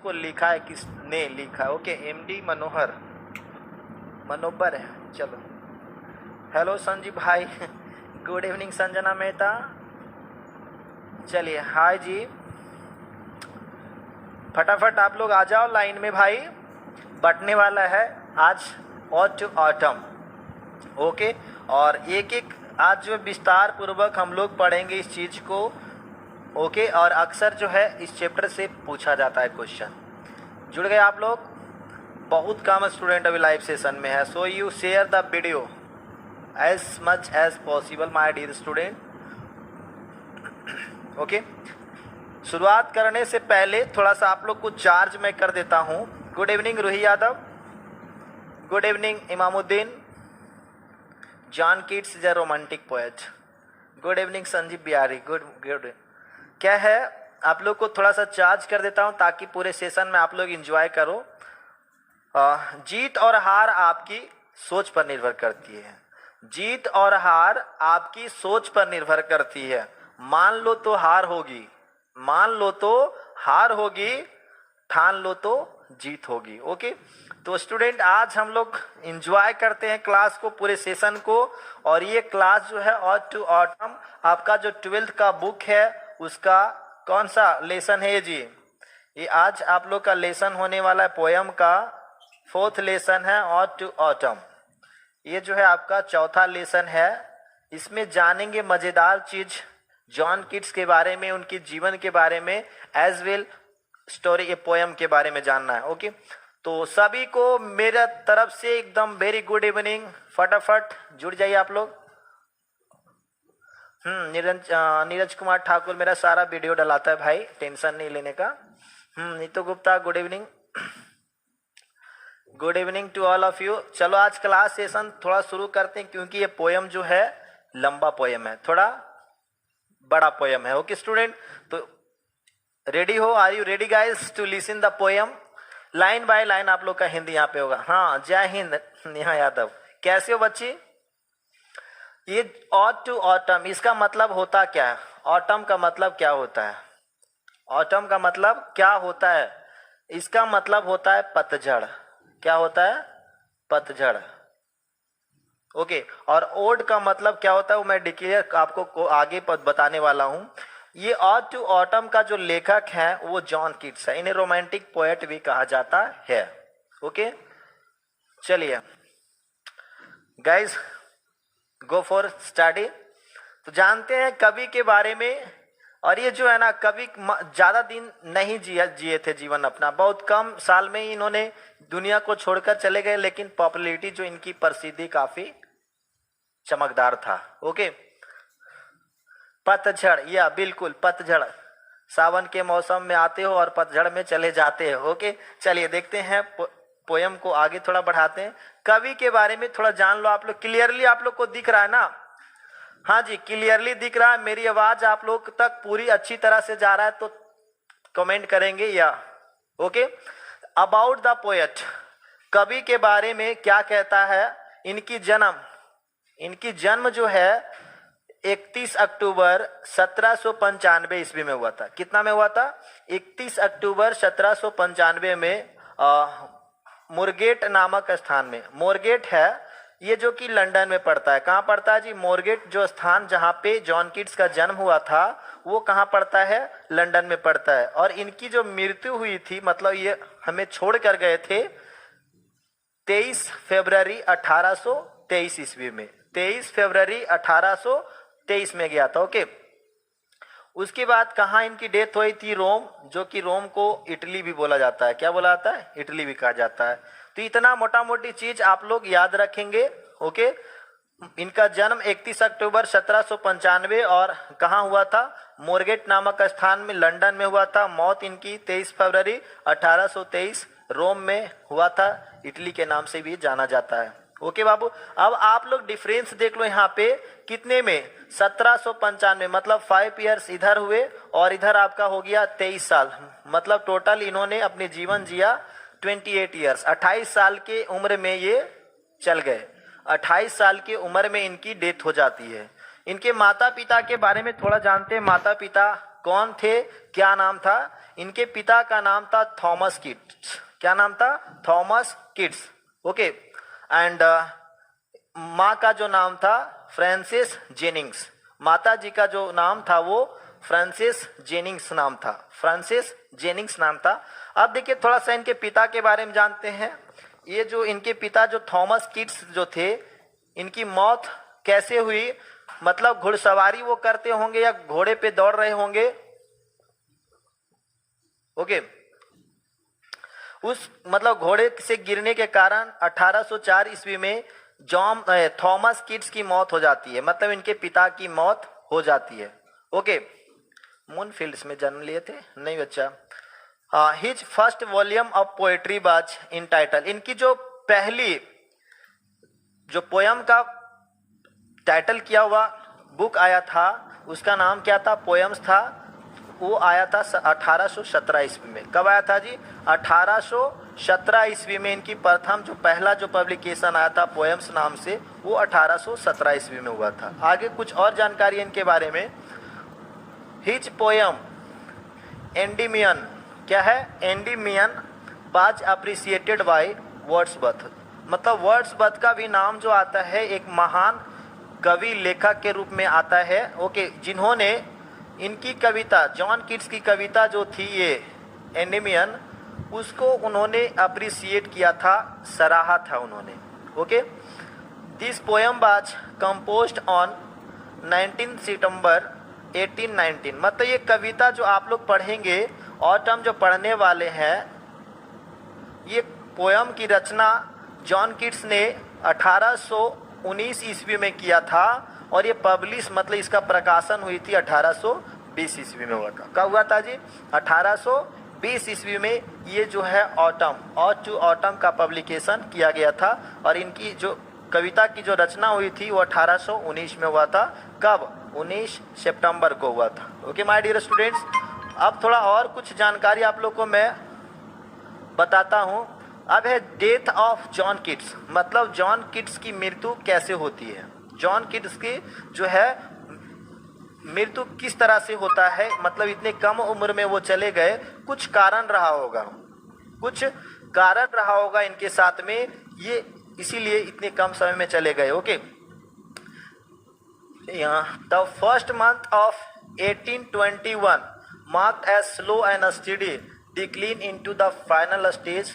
इसको लिखा है, किसने लिखा है? ओके, एमडी मनोबर है। चलो, हेलो संजीव भाई, गुड इवनिंग संजना मेहता। चलिए, हाय जी, फटाफट आप लोग आ जाओ लाइन में भाई, बटने वाला है आज ऑड टू ऑटम। ओके, और एक एक आज जो विस्तार पूर्वक हम लोग पढ़ेंगे इस चीज को। ओके, और अक्सर जो है इस चैप्टर से पूछा जाता है क्वेश्चन। जुड़ गए आप लोग? बहुत कम स्टूडेंट अभी लाइव सेशन में है, so you share the video as much as possible my dear student. Okay, शुरुआत करने से पहले थोड़ा सा आप लोग को चार्ज मैं कर देता हूँ। Good evening Ruhi Yadav, good evening Imamuddin, John Keats is a romantic poet. Good evening Sanjeev Bihari, good. क्या है, आप लोग को थोड़ा सा चार्ज कर देता हूँ ताकि पूरे सेशन में आप लोग एंजॉय करो। जीत और हार आपकी सोच पर निर्भर करती है। जीत और हार आपकी सोच पर निर्भर करती है। मान लो तो हार होगी, मान लो तो हार होगी, ठान लो तो जीत होगी। ओके, तो स्टूडेंट आज हम लोग एंजॉय करते हैं क्लास को, पूरे सेशन को। और ये क्लास जो है ऑड टू ऑटम, आपका जो 12th का बुक है उसका कौन सा लेसन है जी? ये आज आप लोग का लेसन होने वाला है, पोयम का 4th लेसन है ऑड टू ऑटम। ये जो है आपका 4था लेसन है। इसमें जानेंगे मजेदार चीज जॉन कीट्स के बारे में, उनके जीवन के बारे में, as well story a poem के बारे में जानना है। ओके, तो सभी को मेरा तरफ से एकदम वेरी गुड इवनिंग। फटाफट जुड़ जाइए आप लोग। नीरज कुमार ठाकुर मेरा सारा वीडियो डलाता है भाई, टेंशन नहीं लेने का। Neetu Gupta good evening, good evening to all of you. चलो आज क्लास सेशन थोड़ा शुरू करते हैं, क्योंकि ये पोयम जो है लंबा पोयम है, थोड़ा बड़ा पोयम है। ओके स्टूडेंट, तो रेडी हो? Are you ready guys to listen the poem? Line by line आप लोग का हिंदी यहाँ पे होगा। हाँ, जय हिंद नेहा यादव, कैसे हो बच्ची? ये ऑड टू ऑटम, इसका मतलब होता क्या है? ऑटम का मतलब क्या होता है? ऑटम का मतलब क्या होता है? इसका मतलब होता है पतझड़। क्या होता है? पतझड़। ओके, और ओड का मतलब क्या होता है वो मैं डिक्लेयर आपको आगे बताने वाला हूं। ये ऑड टू ऑटम का जो लेखक है वो जॉन कीट्स है, इन्हें रोमांटिक पोएट भी कहा जाता है। ओके, चलिए गाइस, गो फॉर स्टडी। तो जानते हैं कवि के बारे में। और ये जो है ना, कवि ज्यादा दिन नहीं जिए थे जीवन अपना, बहुत कम साल में ही इन्होंने दुनिया को छोड़कर चले गए, लेकिन पॉपुलैरिटी जो इनकी प्रसिद्धि काफी चमकदार था। ओके, पतझड़, या बिल्कुल पतझड़, सावन के मौसम में आते हो और पतझड़ में चले जाते हो। ओके, चलिए देखते हैं पोयम को आगे थोड़ा बढ़ाते हैं। कवि के बारे में थोड़ा जान लो आप लोग। क्लियरली आप लोग को दिख रहा है ना? हाँ जी, क्लियरली दिख रहा है। मेरी आवाज आप लोग तक पूरी अच्छी तरह से जा रहा है तो कमेंट करेंगे या? ओके, अबाउट द पोएट, कवि के बारे में क्या कहता है? इनकी जन्म जो है 31 अक्टूबर 1795 ईस्वी में हुआ था। कितना में हुआ था? 31 अक्टूबर 1795 में मोरगेट नामक स्थान में। मोरगेट है ये जो कि लंदन में पड़ता है। कहाँ पड़ता है जी? मोरगेट जो स्थान जहाँ पे जॉन कीट्स का जन्म हुआ था वो कहाँ पड़ता है? लंदन में पड़ता है। और इनकी जो मृत्यु हुई थी, मतलब ये हमें छोड़ कर गए थे 23 फरवरी 1823 ईस्वी में। 23 फरवरी 1823 में गया था। ओके, उसके बाद कहाँ इनकी डेथ हुई थी? रोम, जो कि रोम को इटली भी बोला जाता है। क्या बोला जाता है? इटली भी कहा जाता है। तो इतना मोटा मोटी चीज आप लोग याद रखेंगे। ओके, इनका जन्म 31 अक्टूबर 1795 और कहाँ हुआ था? मोरगेट नामक स्थान में लंदन में हुआ था। मौत इनकी 23 फरवरी 1823 रोम में हुआ था। इटली के नाम से भी जाना जाता है। ओके बाबू, अब आप लोग डिफरेंस देख लो यहाँ पे कितने में? 1795, मतलब 5 ईयर्स इधर हुए और इधर आपका हो गया 23 साल, मतलब टोटल इन्होंने अपने जीवन जिया 28 ईयर्स। 28 साल के उम्र में ये चल गए। 28 साल की उम्र में इनकी डेथ हो जाती है। इनके माता पिता के बारे में थोड़ा जानते हैं। माता पिता कौन थे, क्या नाम था? इनके पिता का नाम था थॉमस किट्स। क्या नाम था? Thomas kits. ओके। एंड माँ का जो नाम था फ्रांसिस जेनिंग्स। माता जी का जो नाम था वो फ्रांसिस जेनिंग्स नाम था, फ्रांसिस जेनिंग्स नाम था। अब देखिए थोड़ा सा इनके पिता के बारे में जानते हैं। ये जो इनके पिता जो थॉमस किट्स जो थे, इनकी मौत कैसे हुई? मतलब घुड़सवारी वो करते होंगे या घोड़े पे दौड़ रहे होंगे। ओके। उस मतलब घोड़े से गिरने के कारण 1804 ईस्वी में जॉन थॉमस किट्स की मौत हो जाती है, मतलब इनके पिता की मौत हो जाती है। ओके। मूनफील्ड्स में जन्म लिए थे? नहीं बच्चा। His first volume of poetry was in title. इनकी जो पहली जो पोयम का टाइटल किया हुआ बुक आया था उसका नाम क्या था? पोयम्स था। वो आया था 1817 ईस्वी में। कब आया था जी? 1817 ईस्वी में इनकी प्रथम जो पहला जो पब्लिकेशन आया था पोयम्स नाम से, वो 1817 ईस्वी में हुआ था। आगे कुछ और जानकारी इनके बारे में। हिज पोयम एंडीमियन, क्या है? Endymion was appreciated by Wordsworth. मतलब वर्ड्सवर्थ का भी नाम जो आता है एक महान कवि लेखक के रूप में आता है। ओके। जिन्होंने इनकी कविता, जॉन किट्स की कविता जो थी ये एंडीमियन, उसको उन्होंने अप्रिसिएट किया था, सराहा था उन्होंने। Okay. This poem was composed on 19 सितंबर 1819। मतलब ये कविता जो आप लोग पढ़ेंगे, ऑटम जो पढ़ने वाले हैं, ये पोयम की रचना जॉन किट्स ने 1819 ईस्वी में किया था और ये पब्लिश मतलब इसका प्रकाशन हुई थी 1820 ईस्वी में हुआ था। कब हुआ था जी? 1820 ईस्वी में ये जो है ऑटम टू ऑटम का पब्लिकेशन किया गया था और इनकी जो कविता की जो रचना हुई थी वो 1819 में हुआ था। कब? 19 सितंबर को हुआ था। ओके माय डियर स्टूडेंट्स, अब थोड़ा और कुछ जानकारी आप लोग को मैं बताता हूँ। अब है डेथ ऑफ जॉन किट्स, मतलब जॉन किट्स की मृत्यु कैसे होती है। जॉन किट्स की जो है मृत्यु किस तरह से होता है, मतलब इतने कम उम्र में वो चले गए, कुछ कारण रहा होगा, कुछ कारण रहा होगा इनके साथ में, ये इसीलिए इतने कम समय में चले गए। Okay. The first month of 1821 marked as slow and steady decline into the final stage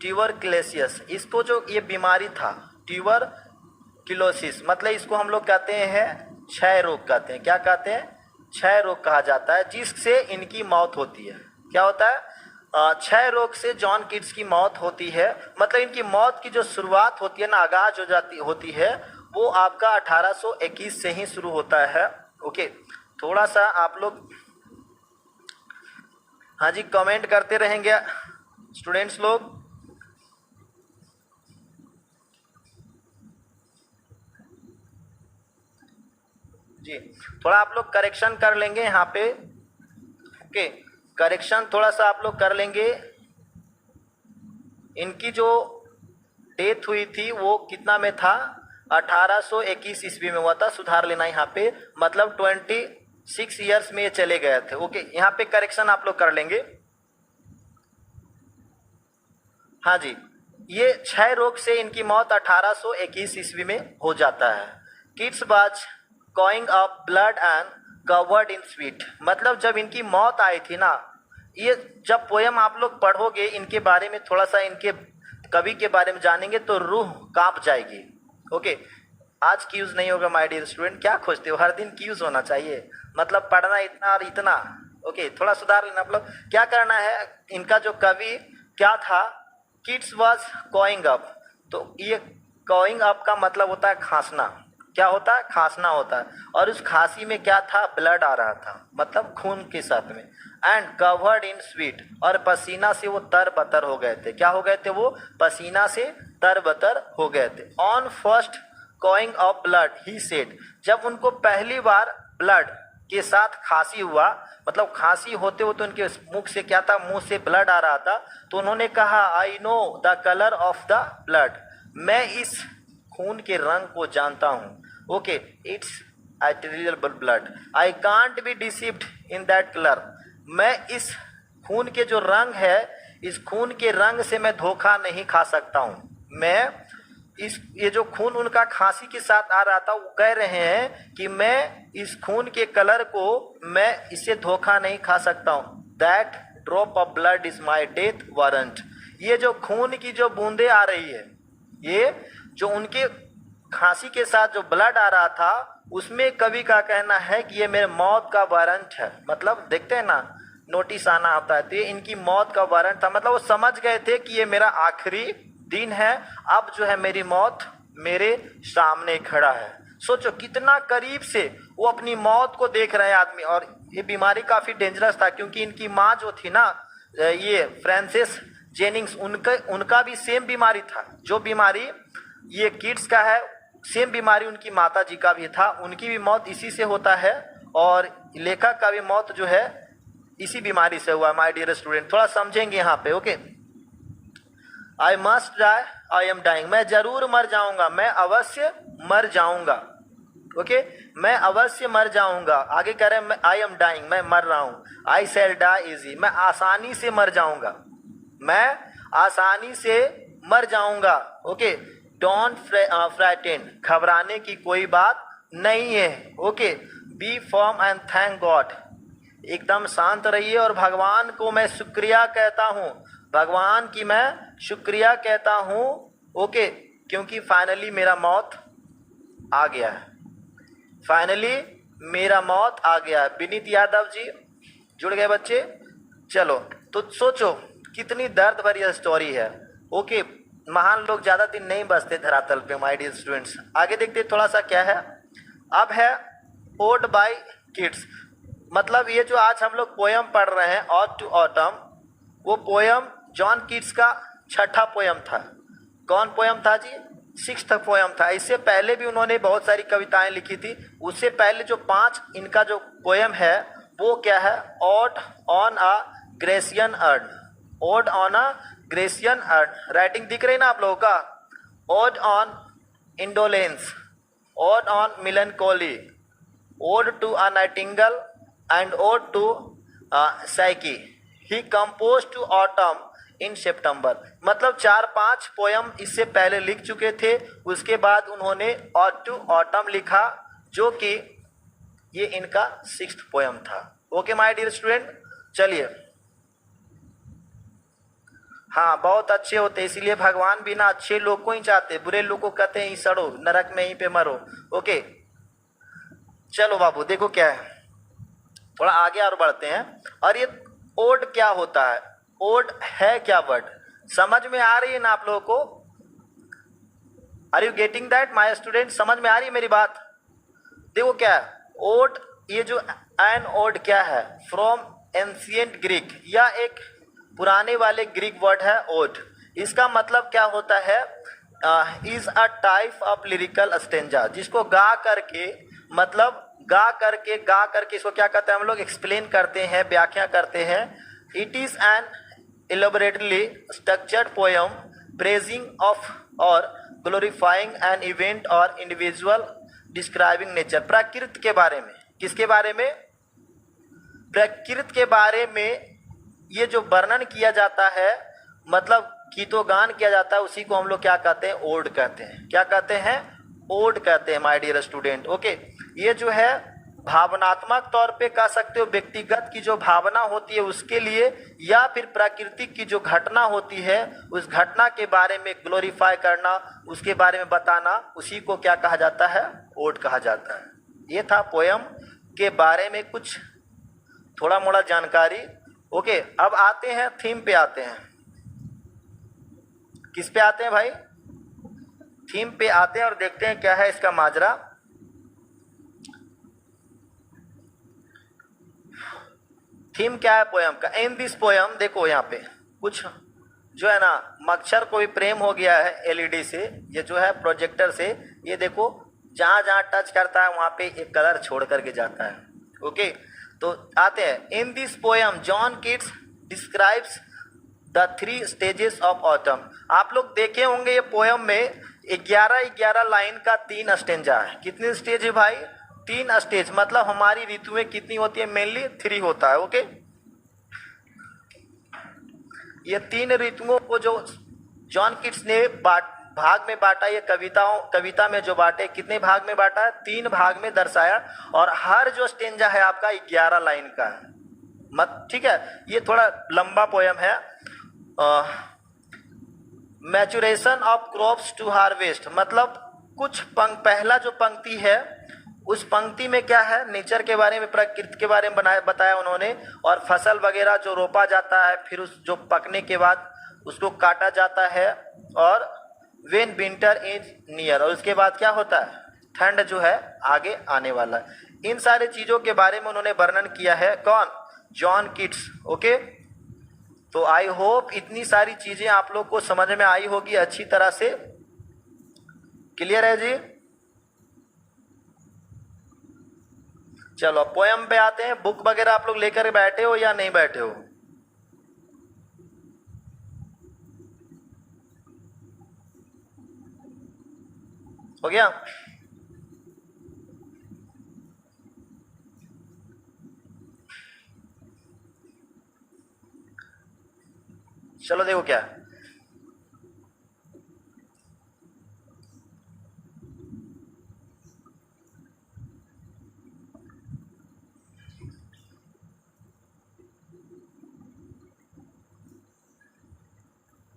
tuberculosis. इसको जो ये बीमारी था ट्यूबरक्लोसिस, मतलब इसको हम लोग कहते हैं क्षय रोग कहते हैं। क्या कहते हैं? क्षय रोग कहा जाता है, जिससे इनकी मौत होती है। क्या होता है? क्षय रोग से जॉन किट्स की मौत होती है। मतलब इनकी मौत की जो शुरुआत होती है ना, आगाज होती है, वो आपका 1821 से ही शुरू होता है। ओके। थोड़ा सा आप लोग हाँ जी कमेंट करते रहेंगे स्टूडेंट्स लोग। जी थोड़ा आप लोग करेक्शन कर लेंगे यहाँ पे। ओके, करेक्शन थोड़ा सा आप लोग कर लेंगे। इनकी जो डेथ हुई थी वो कितना में था? 1821 ईस्वी में हुआ था। सुधार लेना यहाँ पे, मतलब 26 ईयर्स में ये चले गए थे। ओके, यहाँ पे करेक्शन आप लोग कर लेंगे। हाँ जी, ये क्षय रोग से इनकी मौत 1821 ईस्वी में हो जाता है। Keats was going up blood and covered in sweet, मतलब जब इनकी मौत आई थी ना, ये जब पोयम आप लोग पढ़ोगे इनके बारे में, थोड़ा सा इनके कवि के बारे में जानेंगे तो रूह कांप जाएगी। ओके, आज क्यूज नहीं होगा माय डियर स्टूडेंट। क्या खोजते हो? हर दिन क्यूज होना चाहिए, मतलब पढ़ना इतना और इतना। ओके, थोड़ा सुधार लेना आप लोग। क्या करना है, इनका जो कवि क्या था, किट्स वाज कॉइंग अप, तो ये कॉइंग अप का मतलब होता है खांसना। क्या होता है? खांसना होता है। और उस खांसी में क्या था? ब्लड आ रहा था, मतलब खून के साथ में। एंड कवर्ड इन स्वीट, और पसीना से वो तरबतर हो गए थे। क्या हो गए थे? वो पसीना से तरबतर हो गए थे। On first coughing of blood he said, जब उनको पहली बार ब्लड के साथ खांसी हुआ, मतलब खांसी होते होते उनके मुख से क्या था? मुंह से ब्लड आ रहा था, तो उन्होंने कहा I know the colour of the blood, मैं इस खून के रंग को जानता हूँ। Okay, it's arterial blood, I can't be deceived in that colour, मैं इस खून के जो रंग है, इस खून के रंग से मैं धोखा नहीं खा सकता हूँ। मैं ये जो खून उनका खांसी के साथ आ रहा था, वो कह रहे हैं कि मैं इस खून के कलर को मैं इससे धोखा नहीं खा सकता हूँ। That drop of blood is my death warrant. ये जो खून की जो बूंदे आ रही है, ये जो उनके खांसी के साथ जो ब्लड आ रहा था, उसमें कवि का कहना है कि ये मेरे मौत का वारंट है। मतलब देखते हैं ना, नोटिस आना होता है, तो ये इनकी मौत का वारंट था। मतलब वो समझ गए थे कि ये मेरा आखिरी दिन है, अब जो है मेरी मौत मेरे सामने खड़ा है। सोचो कितना करीब से वो अपनी मौत को देख रहे हैं आदमी। और ये बीमारी काफ़ी डेंजरस था, क्योंकि इनकी माँ जो थी ना, ये फ्रांसिस जेनिंग्स, उनका भी सेम बीमारी था। जो बीमारी ये किड्स का है, सेम बीमारी उनकी माता जी का भी था। उनकी भी मौत इसी से होता है, और लेखक का भी मौत जो है इसी बीमारी से हुआ। माय डियर स्टूडेंट, थोड़ा समझेंगे यहाँ पे। Okay, I must die, I am dying, मैं जरूर मर जाऊंगा, मैं अवश्य मर जाऊंगा। ओके, मैं अवश्य मर जाऊंगा। आगे कह रहे हैं आई एम डाइंग, मैं मर रहा हूं। आई शैल डाई इजी, मैं आसानी से मर जाऊंगा, मैं आसानी से मर जाऊंगा। ओके, डोंट फ्राइटेन, घबराने की कोई बात नहीं है। Okay, be firm and thank God, एकदम शांत रहिए और भगवान को मैं शुक्रिया कहता हूँ, भगवान की मैं शुक्रिया कहता हूँ। ओके, क्योंकि फाइनली मेरा मौत आ गया है, फाइनली मेरा मौत आ गया है। विनीत यादव जी जुड़ गए बच्चे। चलो, तो सोचो कितनी दर्द भरी स्टोरी है। ओके, महान लोग ज़्यादा दिन नहीं बसते धरातल पे माय डियर स्टूडेंट्स। आगे देखते थोड़ा सा क्या है। अब है ओड बाय किड्स। मतलब ये जो आज हम लोग पोयम पढ़ रहे हैं, ऑड टू ऑटम, वो पोयम जॉन किड्स का छठा पोयम था। कौन पोयम था जी? सिक्स्थ पोयम था। इससे पहले भी उन्होंने बहुत सारी कविताएं लिखी थी। उससे पहले जो 5 इनका जो पोयम है वो क्या है? Ode on a Grecian urn, ode on a Grecian urn. Writing दिख रही ना आप लोगों का? Ode on indolence, ode on melancholy, ode to a nightingale and ode to psyche. He compose to autumn in September. मतलब 4-5 poem इससे पहले लिख चुके थे। उसके बाद उन्होंने ऑड टू ऑटम लिखा, जो कि ये इनका 6th पोयम था। ओके माय डियर स्टूडेंट, चलिए। हाँ, बहुत अच्छे होते, इसीलिए भगवान भी ना अच्छे लोग को ही चाहते, बुरे लोग को कहते हैं सड़ो, नरक में ही पे मरो। ओके, चलो बाबू, देखो क्या है, थोड़ा आगे और बढ़ते हैं। और ये ओड क्या होता है, ओड है क्या वर्ड, समझ में आ रही है ना आप लोगों को? Are you getting that my student? समझ में आ रही है मेरी बात? देखो क्या है ओड, ये जो एन ओड क्या है? फ्रॉम एंशिएंट ग्रीक, या एक पुराने वाले ग्रीक वर्ड है ओड। इसका मतलब क्या होता है? Is a type of lyrical stanza, जिसको गा करके, मतलब गा करके इसको क्या कहते हैं हम लोग? एक्सप्लेन करते हैं, व्याख्या करते हैं। It is an elaborately structured poem praising of or glorifying an event or individual describing nature। प्रकृति के बारे में, किसके बारे में? प्रकृति के बारे में ये जो वर्णन किया जाता है, मतलब गीतोगान किया जाता है, उसी को हम लोग क्या कहते हैं? ओड कहते हैं। क्या कहते हैं? ओड कहते हैं माय डियर स्टूडेंट। ओके, ये जो है भावनात्मक तौर पे कह सकते हो, व्यक्तिगत की जो भावना होती है उसके लिए, या फिर प्राकृतिक की जो घटना होती है उस घटना के बारे में ग्लोरीफाई करना, उसके बारे में बताना, उसी को क्या कहा जाता है? ओड कहा जाता है। ये था पोयम के बारे में कुछ थोड़ा मोड़ा जानकारी। ओके, अब आते हैं थीम पे, आते हैं किस पे आते हैं भाई? थीम पे आते हैं और देखते हैं क्या है इसका माजरा। थीम क्या है पोयम का? इन दिस पोयम, देखो यहाँ पे कुछ जो है ना, मच्छर को भी प्रेम हो गया है एलईडी से, ये जो है प्रोजेक्टर से। ये देखो जहाँ जहाँ टच करता है वहाँ पे एक कलर छोड़ करके जाता है। ओके, तो आते हैं। In this poem John Keats describes the 3 stages of autumn. आप लोग देखे होंगे ये पोयम में 11 लाइन का 3 स्टेंजा है। कितने स्टेज है भाई? 3 स्टेज। मतलब हमारी ऋतुएं कितनी होती है? मेनली 3 होता है। ओके, ये 3 ऋतुओं को जो जॉन किट्स ने भाग में बांटा, ये कविता में जो बांटे, कितने भाग में बांटा है? 3 भाग में दर्शाया, और हर जो स्टेंजा है आपका 11 लाइन का है। ठीक है, ये थोड़ा लंबा पोयम है। Maturation of crops to harvest, मतलब कुछ पहला जो पंक्ति है उस पंक्ति में क्या है, नेचर के बारे में, प्रकृति के बारे में बताया उन्होंने, और फसल वगैरह जो रोपा जाता है, फिर उस जो पकने के बाद उसको काटा जाता है, और व्हेन विंटर इज नियर, और उसके बाद क्या होता है, ठंड जो है आगे आने वाला है। इन सारे चीज़ों के बारे में उन्होंने वर्णन किया है। कौन? John Keats. ओके, तो आई होप इतनी सारी चीज़ें आप लोग को समझ में आई होगी अच्छी तरह से। क्लियर है जी? चलो पोयम पे आते हैं। बुक वगैरह आप लोग लेकर बैठे हो या नहीं बैठे हो? हो गया? चलो देखो क्या है।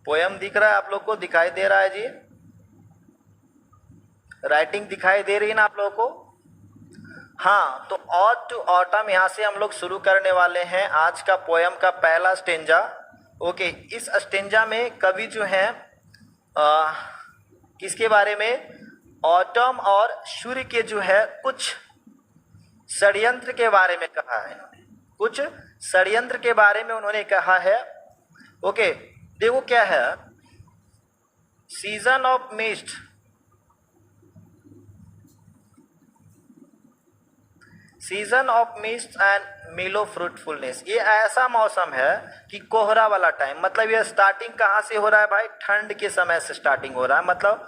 पोयम दिख रहा है आप लोग को? दिखाई दे रहा है जी? राइटिंग दिखाई दे रही है ना आप लोगों को? हाँ, तो ऑट टू ऑटम यहाँ से हम लोग शुरू करने वाले हैं आज का पोयम का पहला स्टेंजा। ओके, इस स्टेंजा में कवि जो है किसके बारे में? ऑटम और सूर्य के जो है कुछ षड्यंत्र के बारे में कहा है। कुछ षड्यंत्र के बारे में उन्होंने कहा है। ओके, देखो क्या है, season of mist, season of mist and मिलो फ्रूटफुलनेस, ये ऐसा मौसम है कि कोहरा वाला टाइम, मतलब ये स्टार्टिंग कहाँ से हो रहा है भाई? ठंड के समय से स्टार्टिंग हो रहा है, मतलब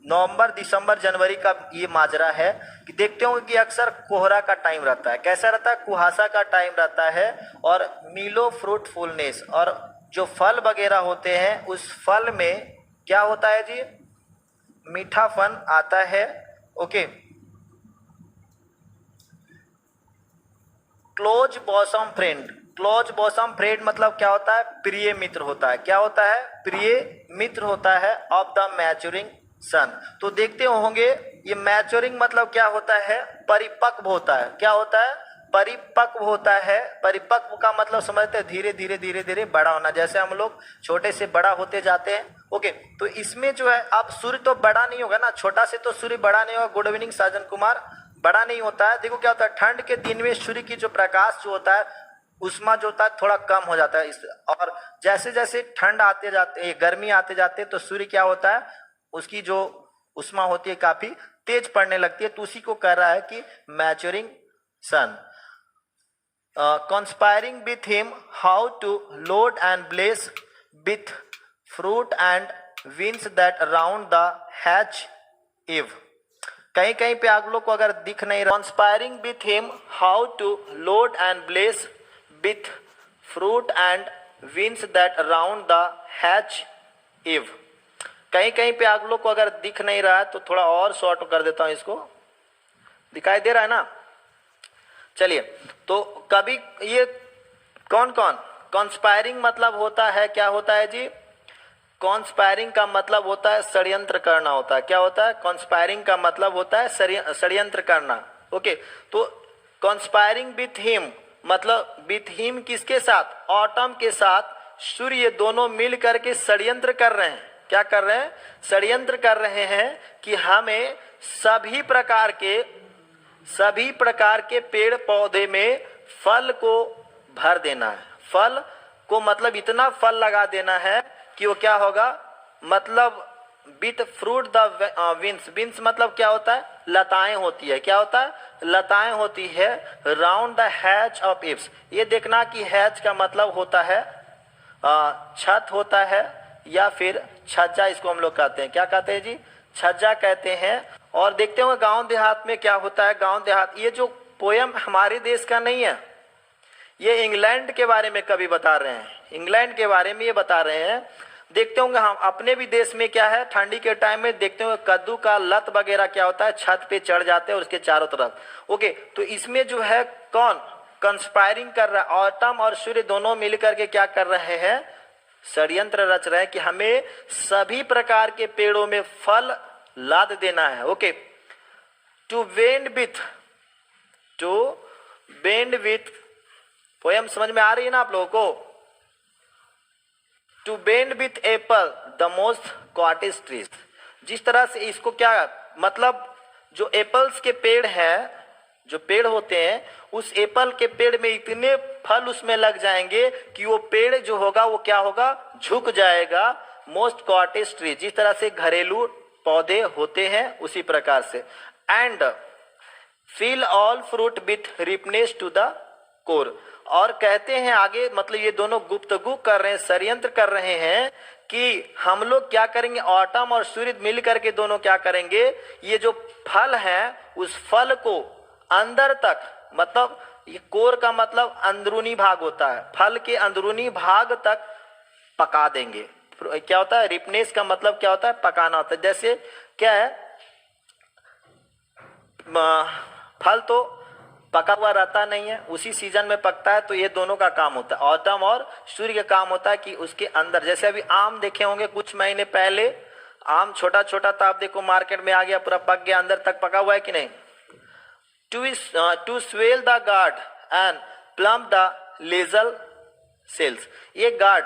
नवंबर, दिसंबर, जनवरी का ये माजरा है कि देखते हो कि अक्सर कोहरा का टाइम रहता है। कैसा रहता है? कुहासा का टाइम रहता है। और मिलो फ्रूटफुलनेस, और जो फल वगैरह होते हैं उस फल में क्या होता है जी? मीठापन आता है। Okay, close bosom friend, close bosom friend मतलब क्या होता है? प्रिय मित्र होता है। क्या होता है? प्रिय मित्र होता है ऑफ द मैच्योरिंग सन। तो देखते होंगे ये मैच्योरिंग मतलब क्या होता है? परिपक्व होता है। क्या होता है? परिपक्व होता है। परिपक्व का मतलब समझते हैं धीरे धीरे धीरे धीरे बड़ा होना, जैसे हम लोग छोटे से बड़ा होते जाते हैं। ओके, तो इसमें जो है अब सूर्य तो बड़ा नहीं होगा ना, छोटा से तो सूर्य बड़ा नहीं होगा। गुड इवनिंग साजन कुमार, बड़ा नहीं होता है। देखो क्या होता है, ठंड के दिन में सूर्य की जो प्रकाश जो होता है, उष्मा जो होता है थोड़ा कम हो जाता है। और जैसे जैसे ठंड आते जाते, गर्मी आते जाते, तो सूर्य क्या होता है, उसकी जो उष्मा होती है काफी तेज पड़ने लगती है। तो उसी को कह रहा है कि maturing sun. conspiring with him how to load and blaze with fruit and winds that around the hatch eve। कहीं कहीं पे आप लोग को अगर दिख नहीं रहा, conspiring with him how to load and blaze with fruit and winds that around the hatch eve। कहीं कहीं पे आप लोग को अगर दिख नहीं रहा है तो थोड़ा और शॉर्ट कर देता हूं इसको। दिखाई दे रहा है ना? चलिए, तो कभी ये कौन कौन? कॉन्स्पायरिंग मतलब होता है, क्या होता है जी? कॉन्स्पायरिंग का मतलब होता है षड्यंत्र करना होता है। क्या होता है? कॉन्स्पायरिंग का मतलब होता है षड्यंत्र करना। ओके, तो कॉन्स्पायरिंग विथ हिम मतलब विथ हिम किसके साथ? ऑटम के साथ सूर्य, दोनों मिल करके षड्यंत्र कर रहे हैं। क्या कर रहे हैं? षड्यंत्र कर रहे हैं कि हमें सभी प्रकार के पेड़ पौधे में फल को भर देना है। फल को मतलब इतना फल लगा देना है कि वो क्या होगा, मतलब with fruit the vines. Vines मतलब क्या होता है? लताएं होती है। क्या होता है? लताएं होती है round the hatch of ifs. ये देखना कि हैच का मतलब होता है छत होता है, या फिर छज्जा इसको हम लोग कहते हैं। क्या कहते हैं जी? छज्जा कहते हैं। और देखते हो गांव देहात में क्या होता है। गांव देहात, ये जो पोयम हमारे देश का नहीं है, ये इंग्लैंड के बारे में कवि बता रहे हैं, इंग्लैंड के बारे में ये बता रहे हैं। देखते होंगे हम अपने भी देश में क्या है, ठंडी के टाइम में देखते होंगे कद्दू का लत वगैरह क्या होता है, छत पे चढ़ जाते हैं और उसके चारों तरफ। ओके, तो इसमें जो है कौन कंस्पायरिंग कर रहा है, ऑटम और सूर्य दोनों मिलकर के क्या कर रहे हैं, षड्यंत्र रच रहे हैं कि हमें सभी प्रकार के पेड़ों में फल लाद देना है। Okay, to bend with poem समझ में आ रही है ना आप लोगों को? To bend with apple the most cottage trees, जिस तरह से इसको क्या मतलब, जो एप्पल्स के पेड़ हैं, जो पेड़ होते हैं, उस एप्पल के पेड़ में इतने फल उसमें लग जाएंगे कि वो पेड़ जो होगा वो क्या होगा, झुक जाएगा। मोस्ट कॉटेज ट्री, जिस तरह से घरेलू पौधे होते हैं उसी प्रकार से। And fill all fruit with ripeness to the core, और कहते हैं आगे, मतलब ये दोनों गुप्तगू कर रहे हैं, षड्यंत्र कर रहे हैं कि हम लोग क्या करेंगे, ऑटम और सूर्य मिल करके दोनों क्या करेंगे, ये जो फल है उस फल को अंदर तक, मतलब ये कोर का मतलब अंदरूनी भाग होता है, फल के अंदरूनी भाग तक पका देंगे। क्या होता है, रिपनेस का मतलब क्या होता है, पकाना होता है। जैसे क्या है, फल तो पका हुआ रहता नहीं है, उसी सीजन में पकता है, तो ये दोनों का काम होता है, ऑटम और सूर्य का काम होता है कि उसके अंदर, जैसे अभी आम देखे होंगे कुछ महीने पहले, आम छोटा छोटा था, आप देखो मार्केट में आ गया, पूरा पक गया, अंदर तक पका हुआ है कि नहीं। To swell the gourd and plump the hazel shells, ये गार्ड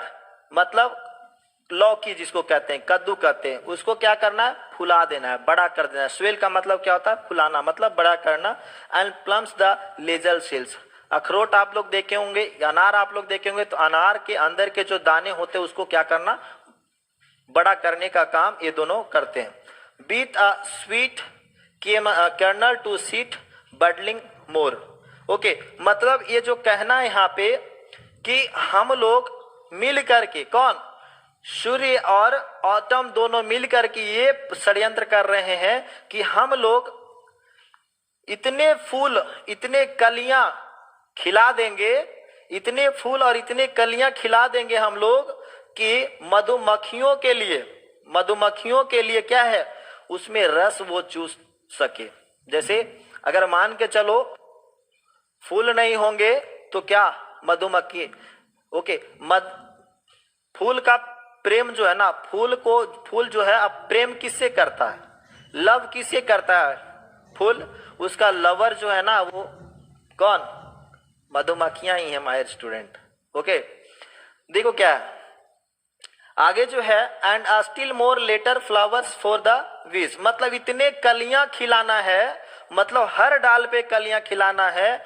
मतलब लौकी जिसको कहते हैं, कद्दू कहते हैं, उसको क्या करना है, फुला देना है, बड़ा कर देना है। स्वेल का मतलब क्या होता है, फुलाना, मतलब बड़ा करना। And plums the hazel sales, अखरोट आप लोग देखे होंगे, अनार आप लोग देखे होंगे, तो अनार के अंदर के जो दाने होते हैं उसको क्या करना, बड़ा करने का काम ये दोनों करते हैं। Beat a sweet kernel to set budding more. Okay, मतलब ये जो कहना है यहाँ पे कि हम लोग मिल करके, कौन, सूर्य और ऑटम दोनों मिलकर के ये षड्यंत्र कर रहे हैं कि हम लोग इतने फूल, इतने कलियां खिला देंगे, इतने फूल और इतने कलियां खिला देंगे हम लोग कि मधुमक्खियों के लिए क्या है, उसमें रस वो चूस सके। जैसे अगर मान के चलो फूल नहीं होंगे तो क्या, मधुमक्खी, ओके, फूल का प्रेम जो है ना, फूल जो है अब प्रेम किससे करता है, लव किससे करता है, फूल, उसका लवर जो है ना वो कौन, मधुमक्खियां ही है माय स्टूडेंट। ओके, देखो क्या है आगे जो है, and still more later flowers for the bees, मतलब इतने कलियां खिलाना है, मतलब हर डाल पे कलियां खिलाना है,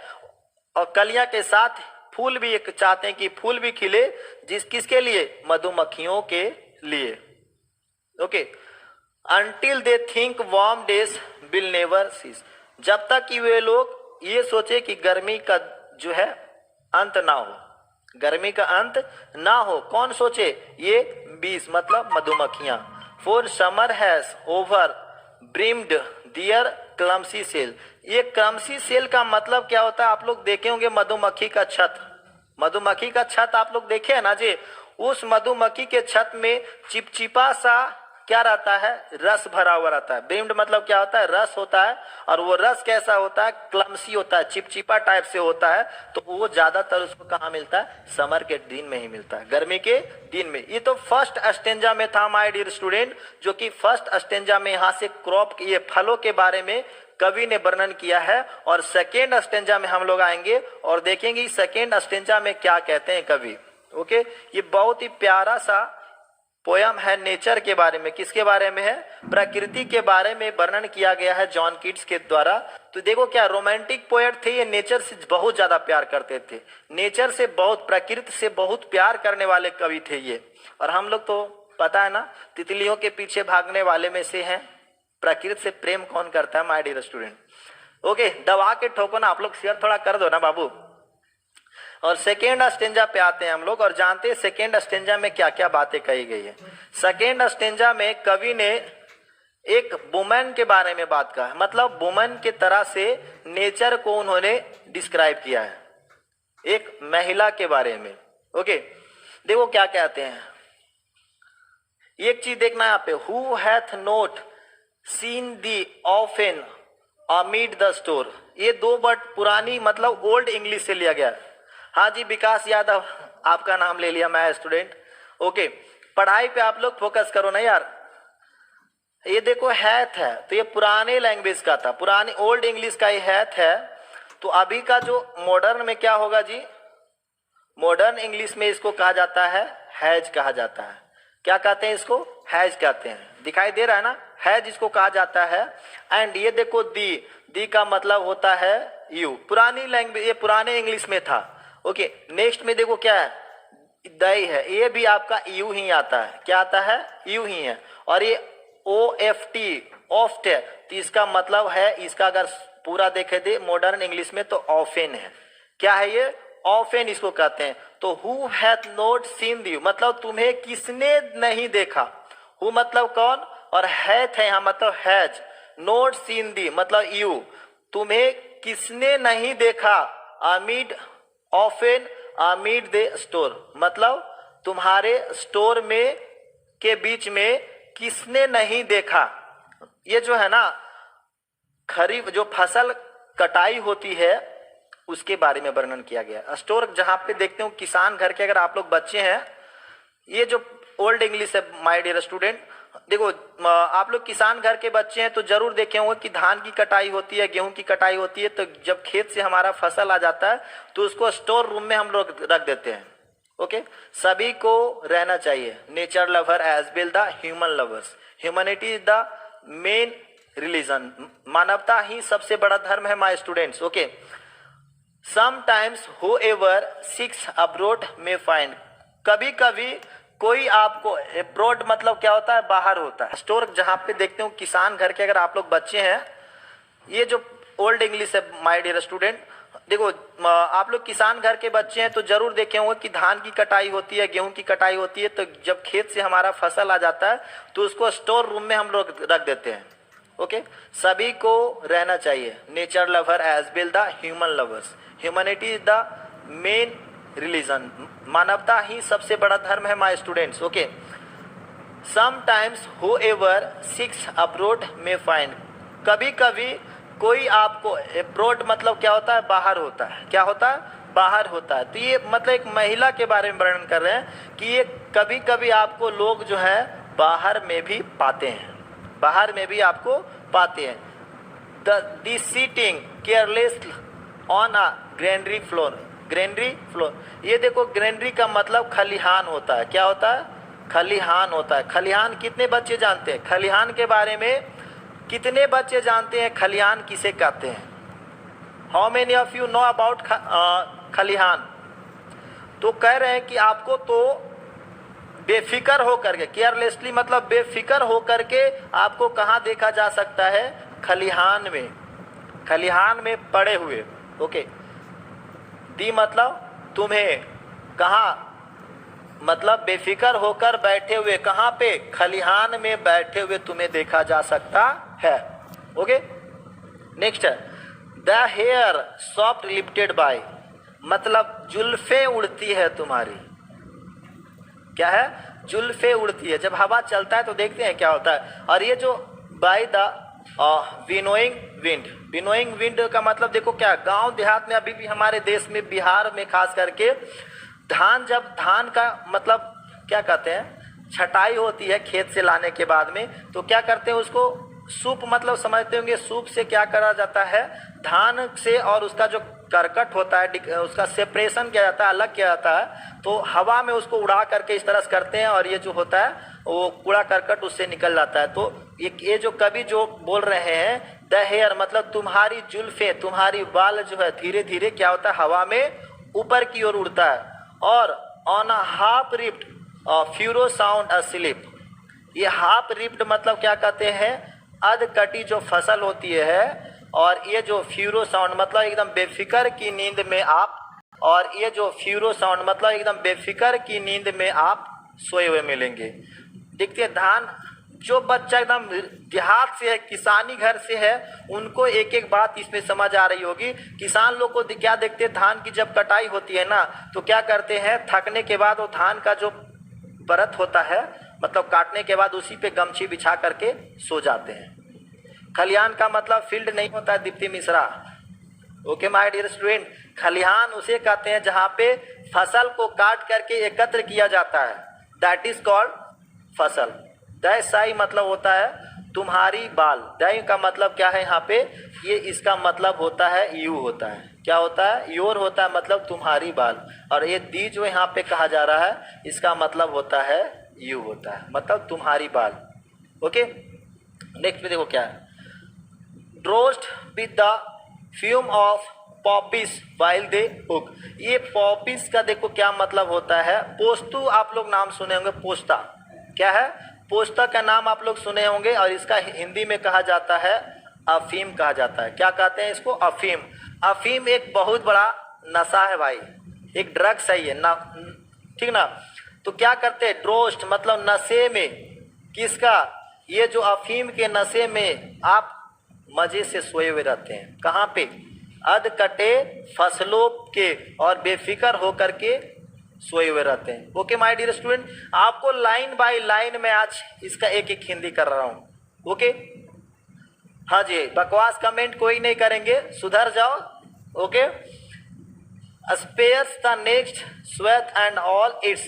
और कलियां के साथ फूल भी एक चाहते हैं कि फूल भी खिले, किसके लिए, मधुमक्खियों के लिए। Okay, until they think warm days will never cease, जब तक कि वे लोग ये सोचे कि गर्मी का जो है अंत ना हो, गर्मी का अंत ना हो, कौन सोचे, ये बीस मतलब मधुमक्खियां। For summer has over brimmed their clumsy cell, ये क्लम्सी सेल का मतलब क्या होता है, आप लोग देखे होंगे मधुमक्खी का छत, मधुमक्खी का छत आप लोग देखे है ना जी, उस मधुमक्खी के छत में चिपचिपा सा क्या रहता है, रस भरा हुआ रहता है। ब्रिम्ड मतलब क्या होता है, रस होता है, और वो रस कैसा होता है, क्लम्सी होता है, चिपचिपा टाइप से होता है, तो वो ज्यादातर उसको कहाँ मिलता है, समर के दिन में ही मिलता है, गर्मी के दिन में। ये तो फर्स्ट स्टेंजा में था माय डियर स्टूडेंट, जो कि फर्स्ट स्टेंजा में यहाँ से क्रॉप, ये फलों के बारे में कवि ने वर्णन किया है, और सेकेंड स्टेंजा में हम लोग आएंगे और देखेंगे सेकेंड स्टेंजा में क्या कहते हैं कवि। ओके, ये बहुत ही प्यारा सा पोयम है, नेचर के बारे में, किसके बारे में है, प्रकृति के बारे में वर्णन किया गया है जॉन कीट्स के द्वारा। तो देखो क्या रोमांटिक पोएट थे ये, नेचर से बहुत ज्यादा प्यार करते थे, नेचर से बहुत, प्रकृति से बहुत प्यार करने वाले कवि थे ये। और हम लोग तो पता है ना, तितलियों के पीछे भागने वाले में से हैं, प्रकृति से प्रेम कौन करता है माय डियर स्टूडेंट। ओके, दबा के ठोको ना आप लोग, शेयर थोड़ा कर दो ना बाबू। और सेकेंड स्टेंजा पे आते हैं हम लोग और जानते हैं सेकेंड स्टेंजा में क्या क्या बातें कही गई है। सेकेंड स्टेंजा में कवि ने एक वुमेन के बारे में बात कहा है, मतलब वुमेन के तरह से नेचर को उन्होंने डिस्क्राइब किया है, एक महिला के बारे में। ओके, देखो क्या कहते हैं, एक चीज देखना यहाँ पे, who hath not seen thee often amid the store. ये दो वर्ड पुरानी मतलब ओल्ड इंग्लिश से लिया गया। हाँ जी, विकास यादव आपका नाम ले लिया, मैं स्टूडेंट। ओके, पढ़ाई पे आप लोग फोकस करो ना यार। ये देखो हैथ है, तो ये पुराने लैंग्वेज का था, पुरानी ओल्ड इंग्लिश का ये हैथ है। तो अभी का जो मॉडर्न में क्या होगा जी, मॉडर्न इंग्लिश में इसको कहा जाता है हैज कहा जाता है। क्या कहते हैं इसको, हैज कहते हैं। दिखाई दे रहा है ना, हैज इसको कहा जाता है। एंड ये देखो दी का मतलब होता है यू, पुरानी लैंग्वेज, ये पुराने इंग्लिश में था। ओके, नेक्स्ट में देखो क्या है, दई है, ये भी आपका यू ही आता है। क्या आता है, यू ही है। और ये OFT ऑफ्ट है, तो इसका मतलब है, इसका अगर पूरा देखे थे मॉडर्न इंग्लिश में तो ऑफेन है। क्या है ये, ऑफेन इसको कहते हैं। तो who hath not seen you मतलब तुम्हें किसने नहीं देखा। हु मतलब कौन, और हैथ है यहाँ मतलब हैज, नॉट सीन दी मतलब यू, तुम्हें किसने नहीं देखा। अमीड ऑफेन अमीड द स्टोर मतलब तुम्हारे स्टोर में के बीच में किसने नहीं देखा। ये जो है ना, खरीफ जो फसल कटाई होती है उसके बारे में वर्णन किया गया। स्टोर जहाँ पे देखते हो किसान घर के, अगर आप लोग बच्चे हैं, ये जो ओल्ड इंग्लिश है माय डियर स्टूडेंट, देखो आप लोग किसान घर के बच्चे हैं तो जरूर देखे होंगे कि धान की कटाई होती है, गेहूं की कटाई होती है। तो जब खेत से हमारा फसल आ जाता है तो उसको स्टोर रूम में हम लोग रख देते हैं। ओके, सभी को रहना चाहिए, nature lover as well the human lovers, humanity is the main religion, मानवता ही सबसे बड़ा धर्म है my students. Okay, sometimes whoever seeks abroad may find, कभी कभी कोई आपको, अब्रोड मतलब क्या होता है, बाहर होता है। स्टोर जहाँ पे देखते हो किसान घर के, अगर आप लोग बच्चे हैं, ये जो ओल्ड इंग्लिश है माय डियर स्टूडेंट, देखो आप लोग किसान घर के बच्चे हैं तो जरूर देखे होंगे कि धान की कटाई होती है, गेहूं की कटाई होती है। तो जब खेत से हमारा फसल आ जाता है तो उसको स्टोर रूम में हम लोग रख देते हैं। ओके, सभी को रहना चाहिए, nature lover as well the human lovers, humanity is the main religion, मानवता ही सबसे बड़ा धर्म है my students. Okay, sometimes whoever seeks abroad may find, कभी कभी कोई आपको, अब्रोड मतलब क्या होता है, बाहर होता है। क्या होता है, बाहर होता है। तो ये मतलब एक महिला के बारे में वर्णन कर रहे हैं कि ये कभी कभी आपको लोग जो है बाहर में भी पाते हैं, बाहर में भी आपको पाते हैं। The sitting careless on a granary floor, granary floor, ये देखो ग्रेनरी का मतलब खलिहान होता है। क्या होता है, खलिहान होता है। खलिहान कितने बच्चे जानते हैं, खलिहान के बारे में कितने बच्चे जानते हैं, खलिहान किसे कहते हैं। How many of you know about खलिहान। तो कह रहे हैं कि आपको तो बेफिक्र होकर के, केयरलेसली मतलब बेफिक्र होकर के आपको कहाँ देखा जा सकता है, खलिहान में, खलिहान में पड़े हुए। ओके, दी मतलब तुम्हें, कहाँ मतलब बेफिक्र होकर बैठे हुए, कहाँ पे, खलिहान में बैठे हुए तुम्हें देखा जा सकता है। ओके, नेक्स्ट है the hair soft lifted by, मतलब जुल्फे उड़ती है तुम्हारी। क्या है, जुल्फे उड़ती है। जब हवा चलता है तो देखते हैं क्या होता है। और ये जो by the winnowing wind, winnowing wind का मतलब देखो क्या, गांव देहात में अभी भी हमारे देश में, बिहार में खास करके धान, जब धान का मतलब क्या कहते हैं, छटाई होती है खेत से लाने के बाद में, तो क्या करते हैं उसको सूप मतलब समझते होंगे। सूप से क्या करा जाता है, धान से और उसका जो करकट होता है उसका सेपरेशन किया जाता है, अलग किया जाता है। तो हवा में उसको उड़ा करके इस तरह से करते हैं और ये जो होता है वो कूड़ा करकट उससे निकल जाता है। तो ये जो कवि जो बोल रहे हैं द हेयर मतलब तुम्हारी जुल्फे, तुम्हारी बाल जो है धीरे धीरे क्या होता है, हवा में ऊपर की ओर उड़ता है। और on a half ripped furrow sound asleep, ये हाफ रिप्ड मतलब क्या कहते हैं, अध कटी जो फसल होती है। और ये जो फ्यूरो साउंड मतलब एकदम बेफिक्र की नींद में आप, और ये जो फ्यूरो साउंड मतलब एकदम बेफिक्र की नींद में आप सोए हुए मिलेंगे। देखते हैं जो बच्चा एकदम देहात से है, किसानी घर से है, उनको एक एक बात इसमें समझ आ रही होगी। किसान लोग को क्या देखते हैं, धान की जब कटाई होती है ना, तो क्या करते हैं, थकने के बाद वो धान का जो परत होता है, मतलब काटने के बाद उसी पे गमछी बिछा करके सो जाते हैं। खलिहान का मतलब फील्ड नहीं होता है Deepti Mishra. Okay my dear student, खलिहान उसे कहते हैं जहाँ पे फसल को काट करके एकत्र किया जाता है, दैट इज कॉल्ड फसल। दय साई मतलब होता है तुम्हारी बाल। दय का मतलब क्या है यहाँ पे, ये इसका मतलब होता है यू होता है, क्या होता है, योर होता है, मतलब तुम्हारी बाल। और ये दी जो यहाँ पे कहा जा रहा है, इसका मतलब होता है यू होता है, मतलब तुम्हारी बाल। ओके, नेक्स्ट में देखो क्या है, drowsed with the fume of poppies while thy hook. ये पॉपिस का देखो क्या मतलब होता है, पोस्तु आप लोग नाम सुने होंगे, पोस्ता क्या है, पोस्ता का नाम आप लोग सुने होंगे, और इसका हिंदी में कहा जाता है अफीम कहा जाता है। क्या कहते हैं इसको, अफीम। अफीम एक बहुत बड़ा नशा है भाई, एक ड्रग्स है ये ना, ठीक ना। तो क्या करते हैं, ड्रोस्ट मतलब नशे में, किसका, ये जो अफीम के नशे में आप मजे से सोए हुए रहते हैं। कहाँ पे, अध कटे फसलों के, और बेफिक्र होकर के सोए हुए रहते हैं। ओके माय डियर स्टूडेंट, आपको लाइन बाय लाइन में आज इसका एक एक हिंदी कर रहा हूँ। ओके, हाँ जी, बकवास कमेंट कोई नहीं करेंगे, सुधर जाओ। Okay, spares the next swath and all its